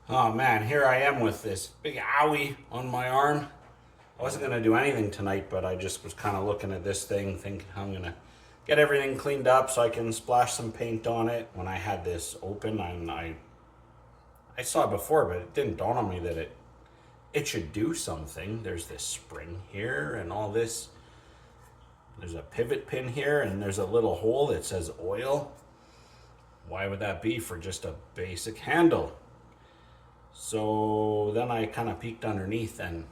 Oh man, here I am with this big owie on my arm. I wasn't gonna do anything tonight, but I just was kind of looking at this thing, thinking I'm gonna get everything cleaned up so I can splash some paint on it. When I had this open, and I saw it before, but it didn't dawn on me that it should do something. There's this spring here and all this. There's a pivot pin here, and there's a little hole that says oil. Why would that be for just a basic handle? So then I kind of peeked underneath, and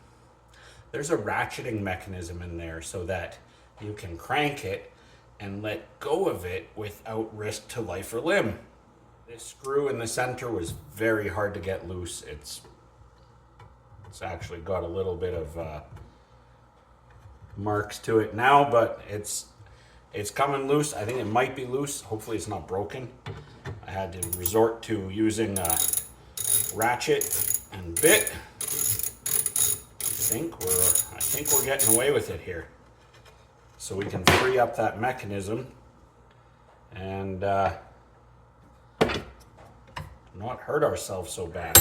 there's a ratcheting mechanism in there so that you can crank it and let go of it without risk to life or limb. This screw in the center was very hard to get loose. It's actually got a little bit of marks to it now, but it's coming loose. I think it might be loose. Hopefully it's not broken. I had to resort to using a ratchet and bit. I think we're getting away with it here. So we can free up that mechanism and not hurt ourselves so bad.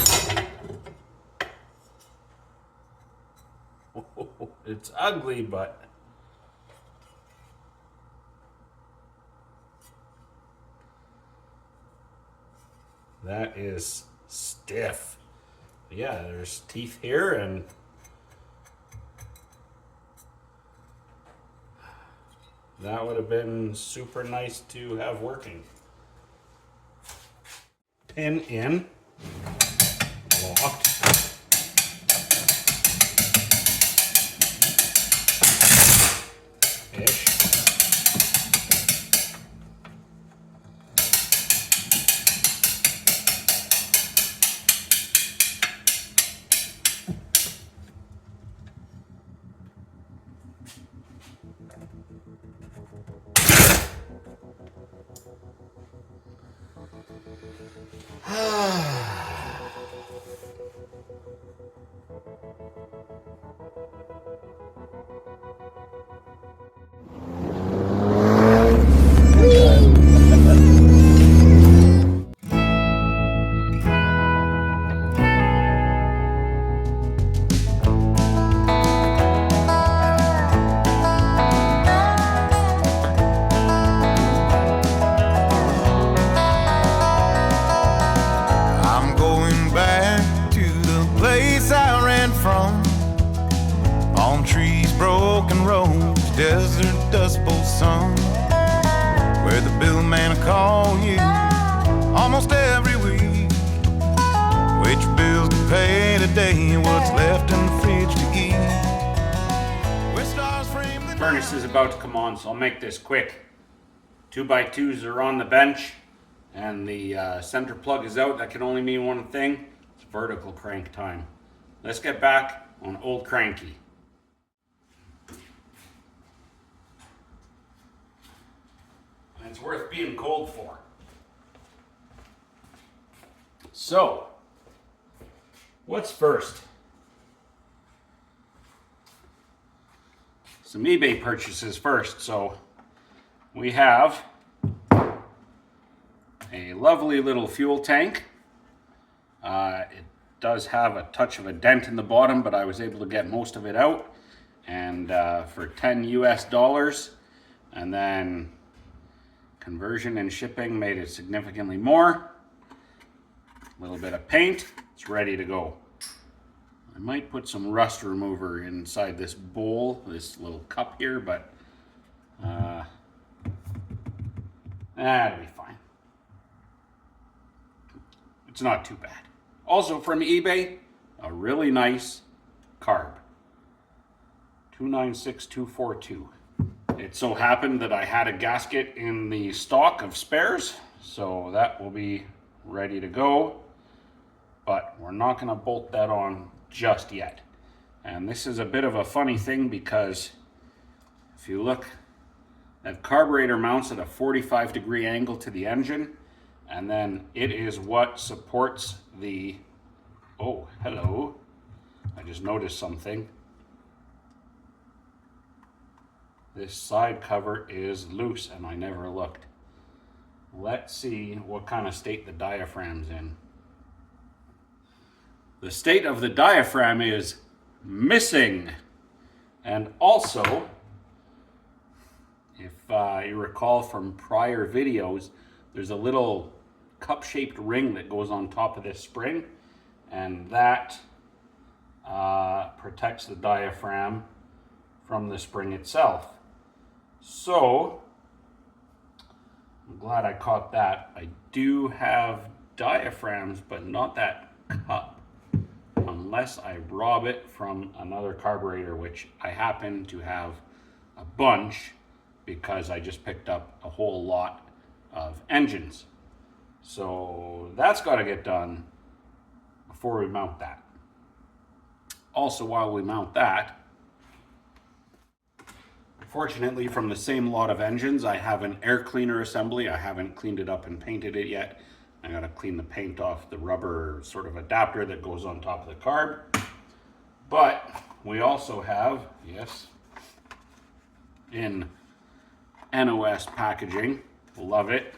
It's ugly, but that is stiff. Yeah, there's teeth here, and that would have been super nice to have working. Pin in, locked. Ish. I'm going back to the place I ran from. Palm trees, broken roads, desert dust bowl sun, where the billman will call you almost every week. Which bills to pay today, what's left in the fridge to eat. Where stars frame the Furnace is about to come on, so I'll make this quick. 2x2s are on the bench, and the center plug is out. That can only mean one thing. It's vertical crank time. Let's get back on old Cranky. And it's worth being cold for. So, what's first? Some eBay purchases first. So, we have a lovely little fuel tank. It does have a touch of a dent in the bottom, but I was able to get most of it out, and for $10 US, and then conversion and shipping made it significantly more. A little bit of paint, it's ready to go. I might put some rust remover inside this bowl, this little cup here, but that'll be fine. It's not too bad. Also from eBay, a really nice carb. 296242. It so happened that I had a gasket in the stock of spares, so that will be ready to go. But we're not going to bolt that on just yet. And this is a bit of a funny thing because if you look, that carburetor mounts at a 45-degree angle to the engine, and then it is what supports the, oh, hello, I just noticed something. This side cover is loose and I never looked. Let's see what kind of state the diaphragm's in. the state of the diaphragm is missing. And also, if you recall from prior videos, there's a little cup-shaped ring that goes on top of this spring, and that protects the diaphragm from the spring itself. So, I'm glad I caught that. I do have diaphragms, but not that cup, unless I rob it from another carburetor, which I happen to have a bunch because I just picked up a whole lot of engines. So that's got to get done before we mount that. Also, while we mount that, fortunately from the same lot of engines, I have an air cleaner assembly. I haven't cleaned it up and painted it yet. I gotta clean the paint off the rubber sort of adapter that goes on top of the carb. But we also have, yes, in NOS packaging, love it.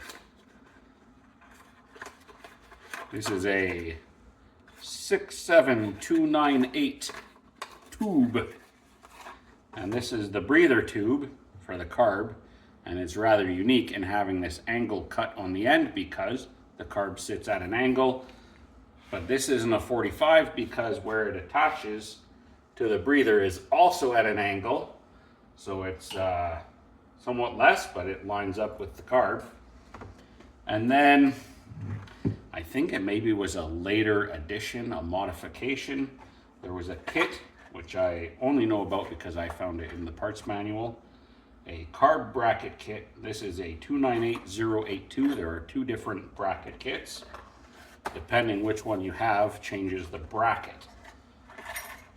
This is a 67298 tube. And this is the breather tube for the carb. And it's rather unique in having this angle cut on the end because the carb sits at an angle. But this isn't a 45 because where it attaches to the breather is also at an angle. So it's somewhat less, but it lines up with the carb. And then I think it maybe was a later addition, a modification. There was a kit, which I only know about because I found it in the parts manual. A carb bracket kit. This is a 298082. There are two different bracket kits. Depending which one you have, changes the bracket.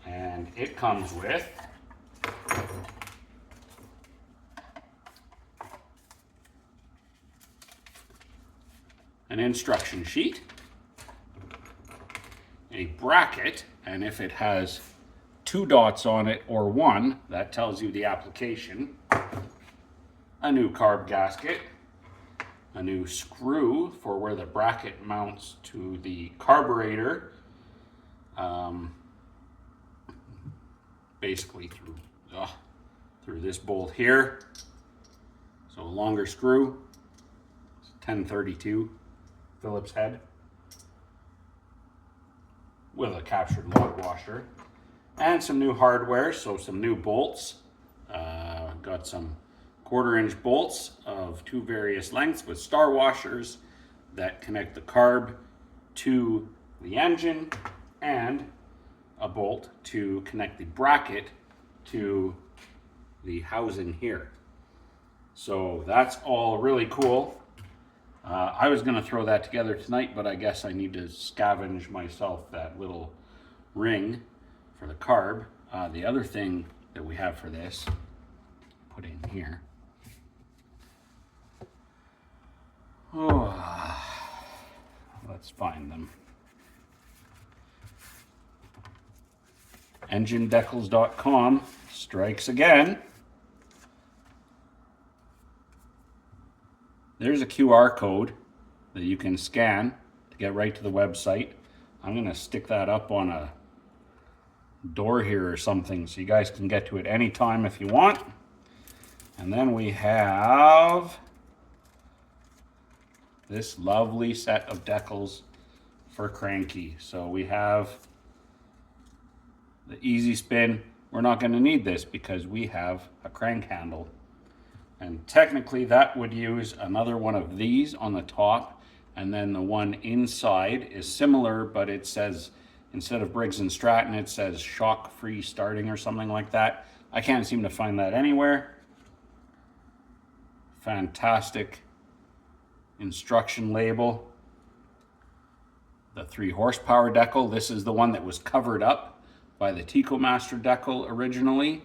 And it comes with an instruction sheet, a bracket, and if it has 2 dots on it or 1, that tells you the application, a new carb gasket, a new screw for where the bracket mounts to the carburetor, basically through this bolt here. So a longer screw, it's 1032 Phillips head with a captured log washer, and some new hardware, so some new bolts. Got some 1/4-inch bolts of 2 various lengths with star washers that connect the carb to the engine, and a bolt to connect the bracket to the housing here. So that's all really cool. I was going to throw that together tonight, but I guess I need to scavenge myself that little ring for the carb. The other thing that we have for this, put in here. Oh, let's find them. EngineDecals.com strikes again. There's a QR code that you can scan to get right to the website. I'm going to stick that up on a door here or something so you guys can get to it anytime if you want. And then we have this lovely set of decals for Cranky. So we have the easy spin. We're not going to need this because we have a crank handle. And technically that would use another one of these on the top, and then the one inside is similar, but it says, instead of Briggs and Stratton, it says shock-free starting or something like that. I can't seem to find that anywhere. Fantastic instruction label. The 3 horsepower decal. This is the one that was covered up by the Tecomaster decal originally.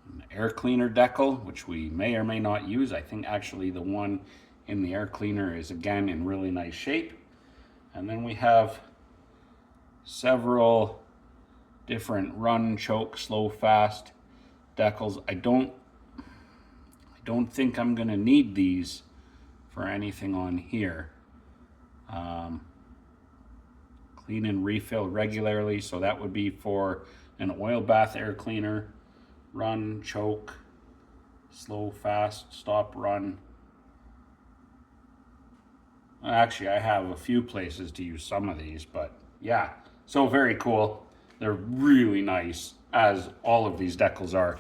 An air cleaner decal, which we may or may not use. I think actually the one in the air cleaner is again in really nice shape. And then we have several different run, choke, slow, fast decals. I don't think I'm gonna need these for anything on here. clean and refill regularly. So that would be for an oil bath air cleaner, run, choke, slow, fast, stop, run. Actually, I have a few places to use some of these, but yeah, so very cool. They're really nice, as all of these decals are.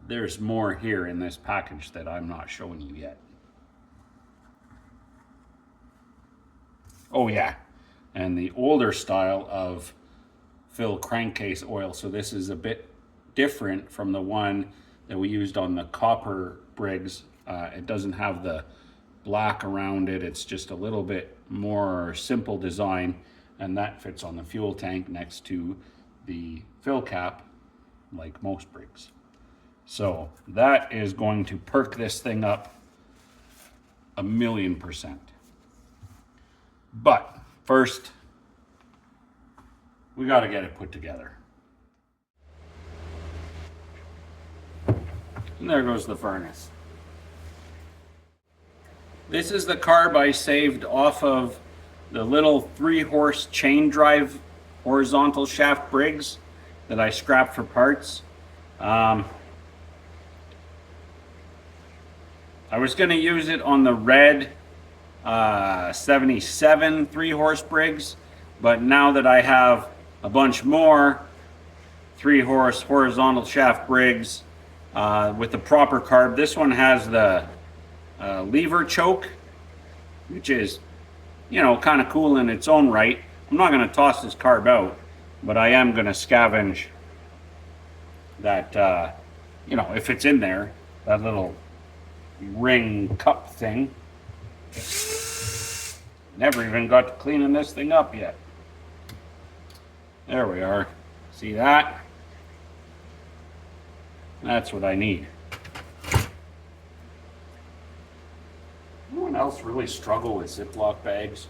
There's more here in this package that I'm not showing you yet. Oh yeah, and the older style of fill crankcase oil. So this is a bit different from the one that we used on the copper Briggs. It doesn't have the black around it. It's just a little bit more simple design, and that fits on the fuel tank next to the fill cap like most Briggs. So that is going to perk this thing up 1,000,000%. But first, we got to get it put together. And there goes the furnace. This is the carb I saved off of the little 3-horse chain drive horizontal shaft Briggs that I scrapped for parts. I was going to use it on the red 77 3-horse Briggs, but now that I have a bunch more 3-horse horizontal shaft Briggs with the proper carb, this one has the lever choke, which is, you know, kind of cool in its own right. I'm not going to toss this carb out, but I am going to scavenge that, you know, if it's in there, that little ring cup thing. Never even got to cleaning this thing up yet. There we are. See that? That's what I need. Anyone else really struggle with Ziploc bags?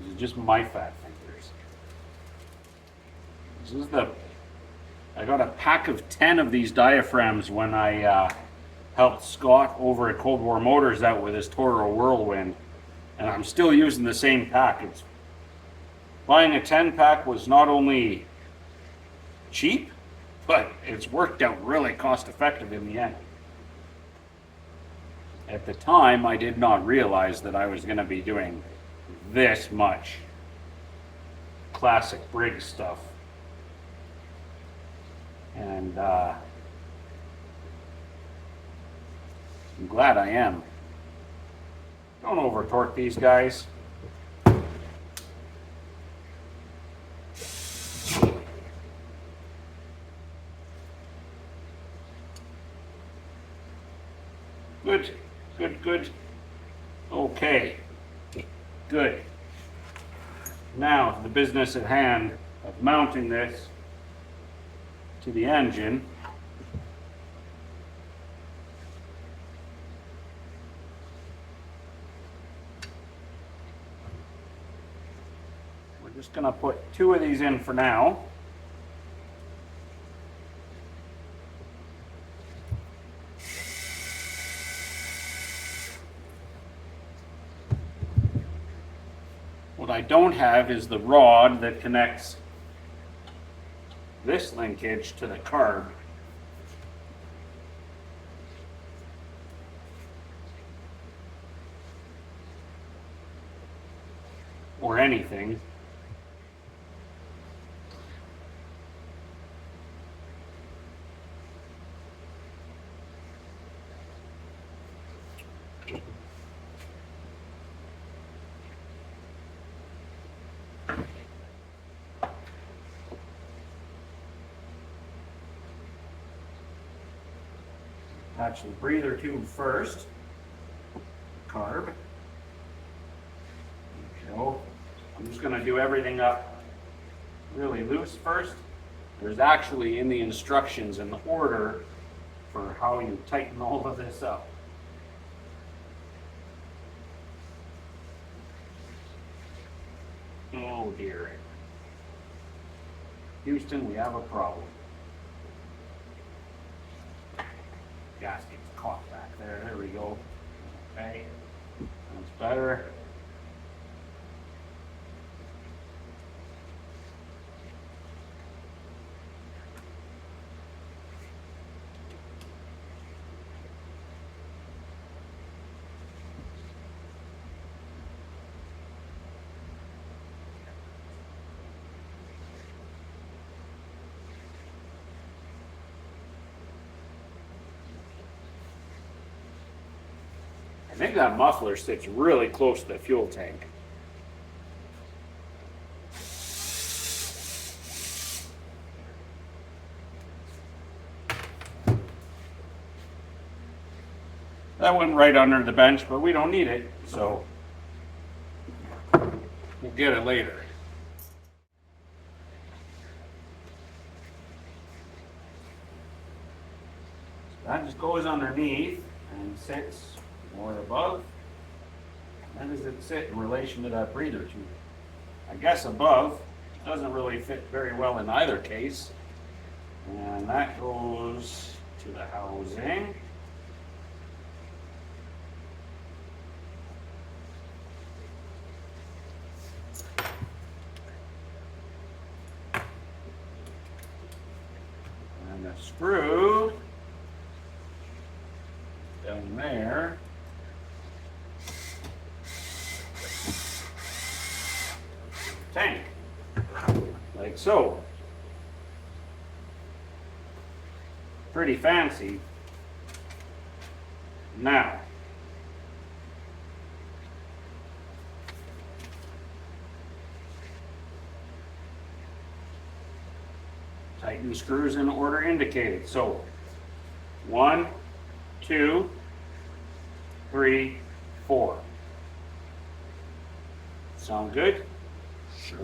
Is it just my fat fingers? This is I got a pack of 10 of these diaphragms when I helped Scott over at Cold War Motors out with his Toro Whirlwind, and I'm still using the same pack. Buying a 10-pack was not only cheap, but it's worked out really cost-effective in the end. At the time, I did not realize that I was going to be doing this much classic Briggs stuff. And I'm glad I am. Don't over-torque these guys. Good, good, good. Okay, good. Now to the business at hand of mounting this to the engine. We're just gonna put 2 of these in for now. What I don't have is the rod that connects this linkage to the carb. Or anything. Attach the breather tube first. Carb. There we go. I'm just going to do everything up really loose first. There's actually in the instructions an order for how you tighten all of this up. Oh dear. Houston, we have a problem. Gasket's caught back there. There we go. Okay. That's better. think that muffler sits really close to the fuel tank. That went right under the bench, but we don't need it, so we'll get it later. So that just goes underneath and sits more above. How does it sit in relation to that breather tube? I guess above. Doesn't really fit very well in either case. And that goes to the housing. And the screw down there. Tank, like so. Pretty fancy. Now, tighten screws in order indicated. So 1, 2, 3, 4. Sound good? Sure.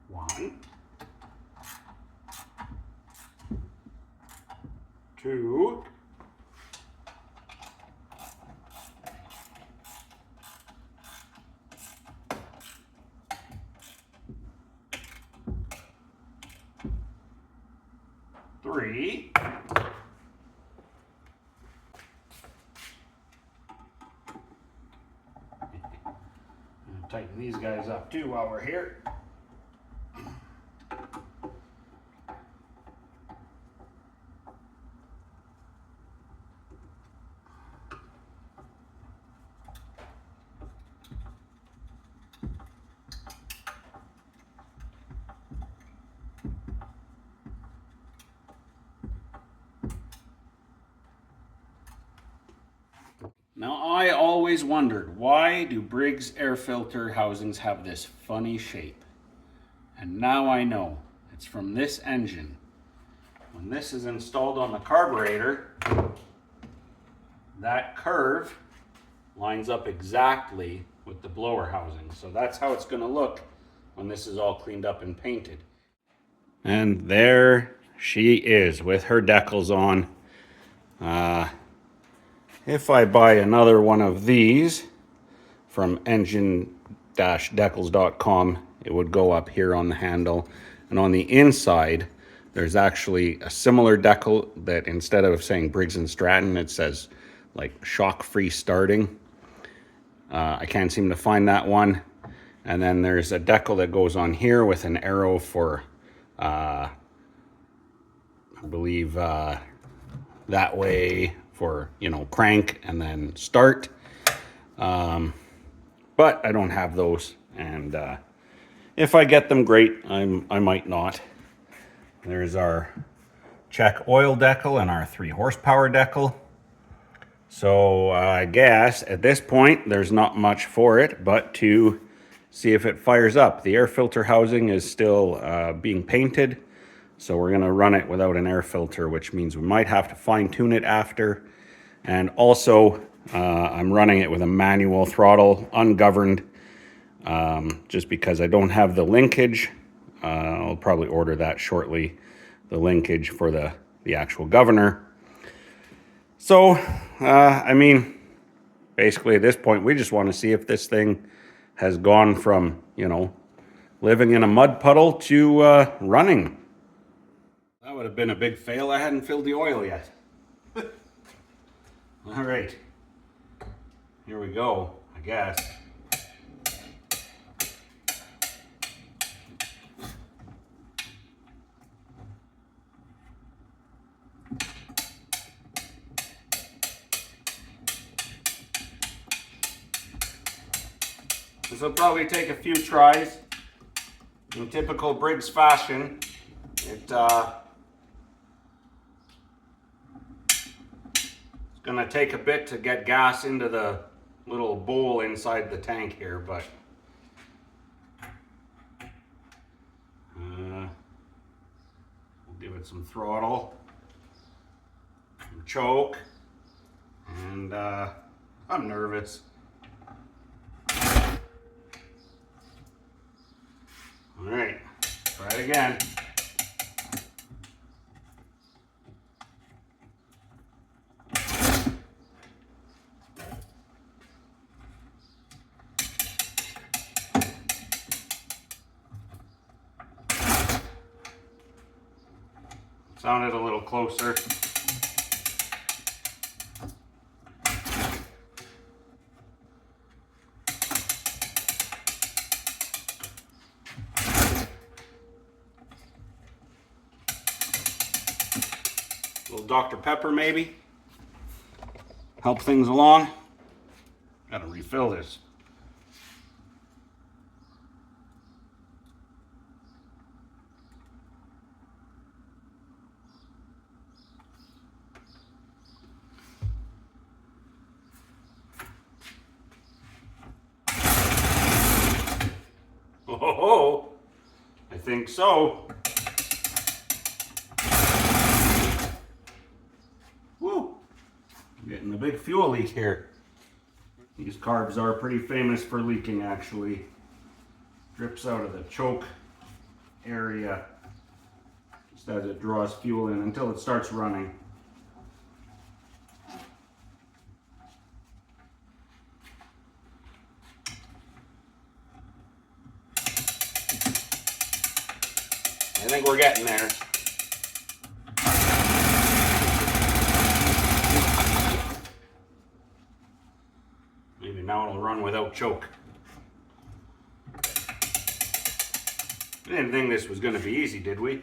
One, 2, 3. Tighten these guys up too while we're here. Now, I always wondered, why do Briggs air filter housings have this funny shape? And now I know. It's from this engine. When this is installed on the carburetor, that curve lines up exactly with the blower housing. So that's how it's going to look when this is all cleaned up and painted. And there she is with her decals on. If I buy another one of these from engine-decals.com, it would go up here on the handle. And on the inside, there's actually a similar decal that instead of saying Briggs & Stratton, it says like shock-free starting. I can't seem to find that one. And then there's a decal that goes on here with an arrow for, I believe, that way for, you know, crank and then start. But I don't have those. And if I get them, great. I might not. There's our check oil decal and our 3 horsepower decal. So I guess at this point, there's not much for it but to see if it fires up. The air filter housing is still being painted. So we're gonna run it without an air filter, which means we might have to fine tune it after. And also, I'm running it with a manual throttle, ungoverned, just because I don't have the linkage. I'll probably order that shortly, the linkage for the actual governor. So, I mean, basically at this point, we just want to see if this thing has gone from, you know, living in a mud puddle to running. That would have been a big fail. I hadn't filled the oil yet. All right, here we go, I guess. This will probably take a few tries in typical Briggs fashion. It's gonna take a bit to get gas into the little bowl inside the tank here, but we'll give it some throttle, some choke, and I'm nervous. All right, try it again. Sounded a little closer. Little Dr. Pepper maybe. Help things along. Gotta refill this. Oh, I think so. Woo! Getting a big fuel leak here. These carbs are pretty famous for leaking, actually. Drips out of the choke area just as it draws fuel in until it starts running. I think we're getting there. Maybe now it'll run without choke. We didn't think this was going to be easy, did we?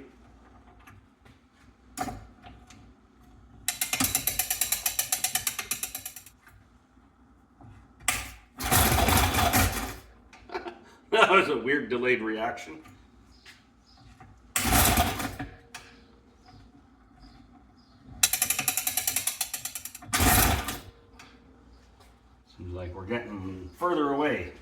That was a weird delayed reaction. Seems like we're getting further away.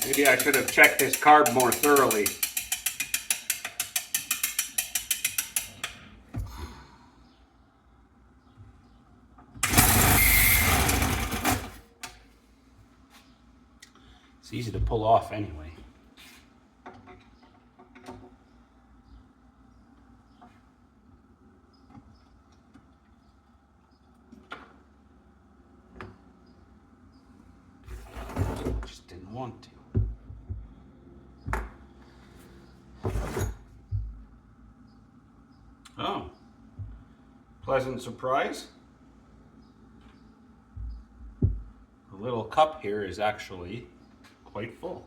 Maybe I should have checked this carb more thoroughly. It's easy to pull off anyway. Just didn't want to. Oh, pleasant surprise. The little cup here is actually quite full.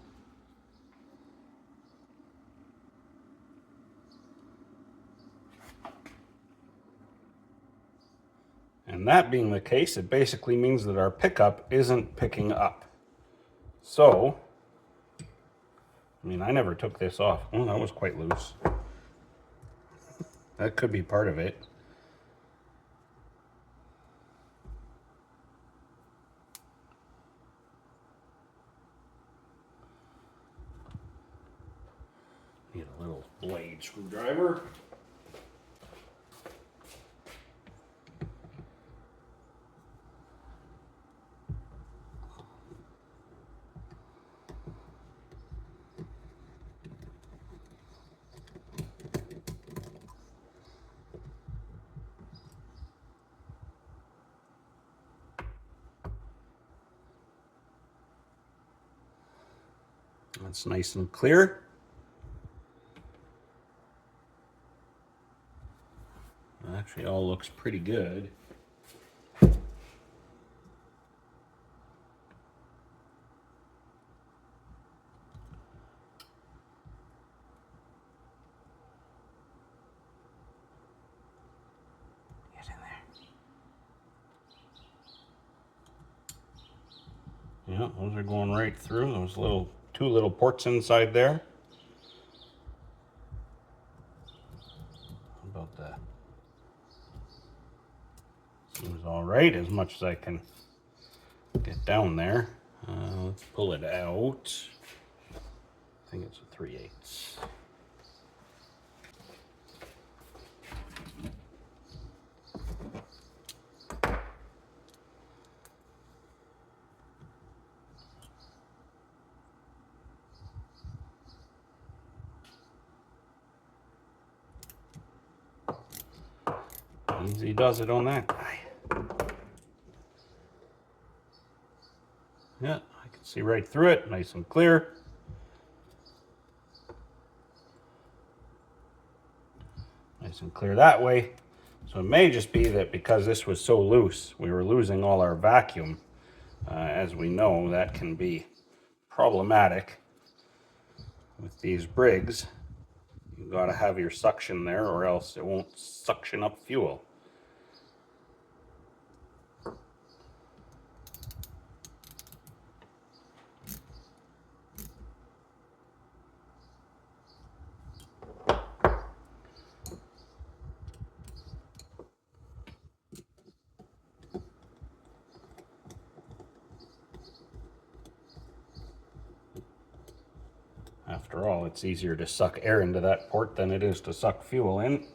And that being the case, it basically means that our pickup isn't picking up. So, I mean, I never took this off. Oh, that was quite loose. That could be part of it. Need a little blade screwdriver. That's nice and clear. Actually, all looks pretty good. Get in there. Yeah, those are going right through. Those two little ports inside there. How about that? Seems all right, as much as I can get down there. Let's pull it out. I think it's a 3/8. Easy does it on that guy. Yeah, I can see right through it, nice and clear. Nice and clear that way. So it may just be that because this was so loose, we were losing all our vacuum. As we know, that can be problematic with these Briggs. You've got to have your suction there or else it won't suction up fuel. After all, it's easier to suck air into that port than it is to suck fuel in.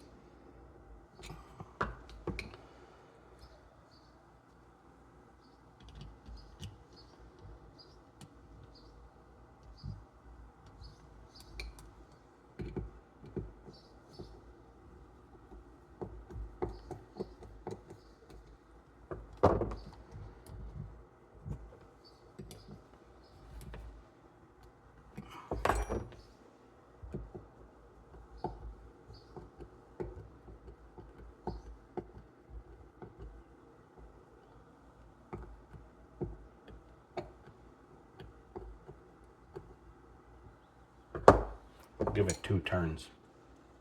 Give it 2 turns,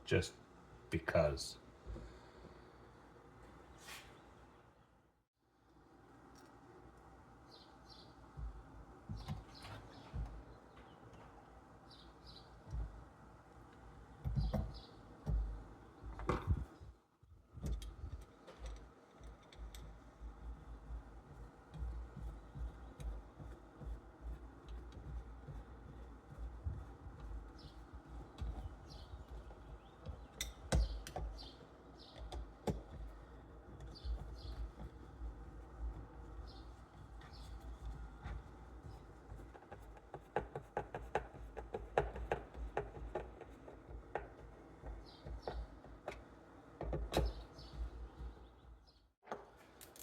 just because.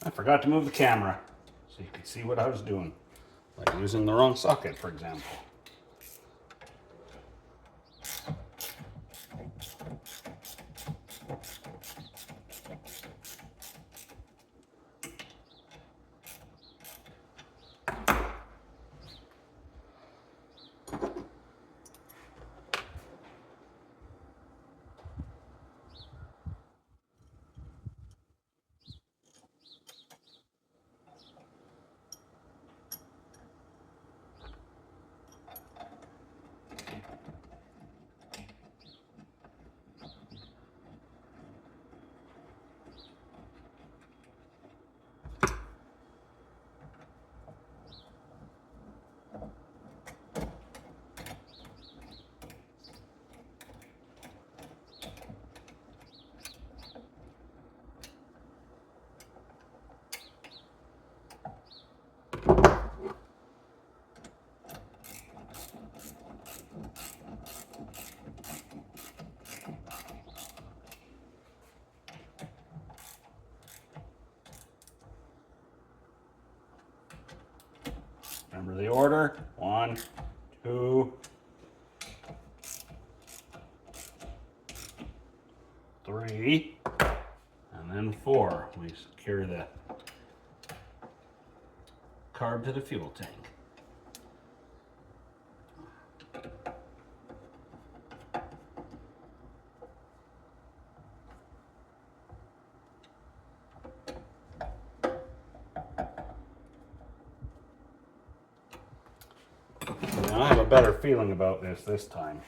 I forgot to move the camera so you could see what I was doing, like using the wrong socket, for example. Remember the order: 1, 2, 3, and then 4. We secure the carb to the fuel tank. I have a better feeling about this time.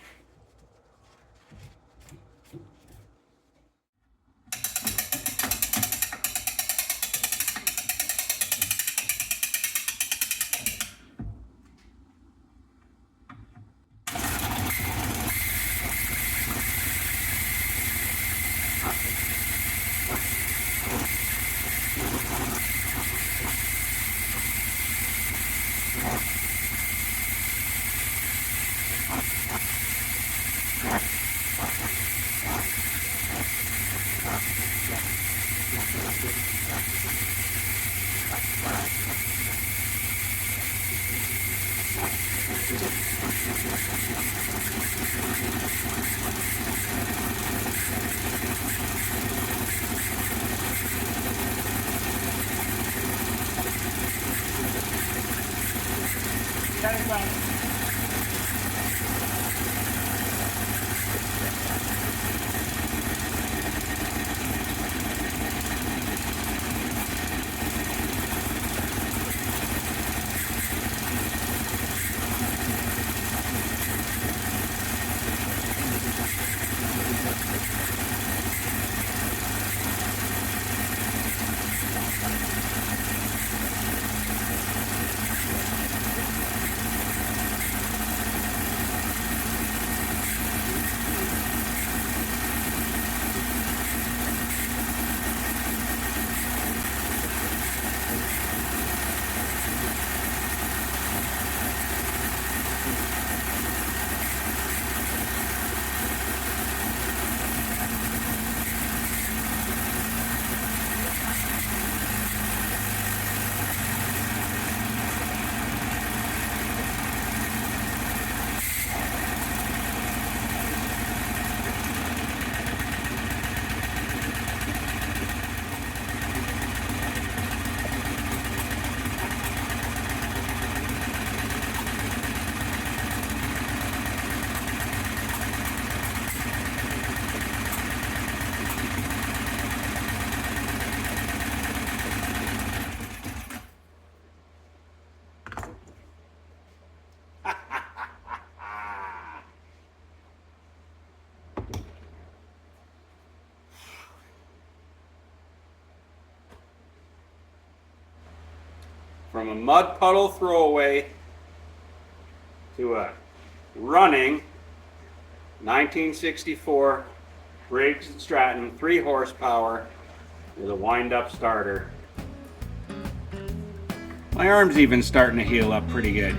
From a mud puddle throwaway to a running 1964 Briggs & Stratton 3 horsepower with a wind-up starter. My arm's even starting to heal up pretty good.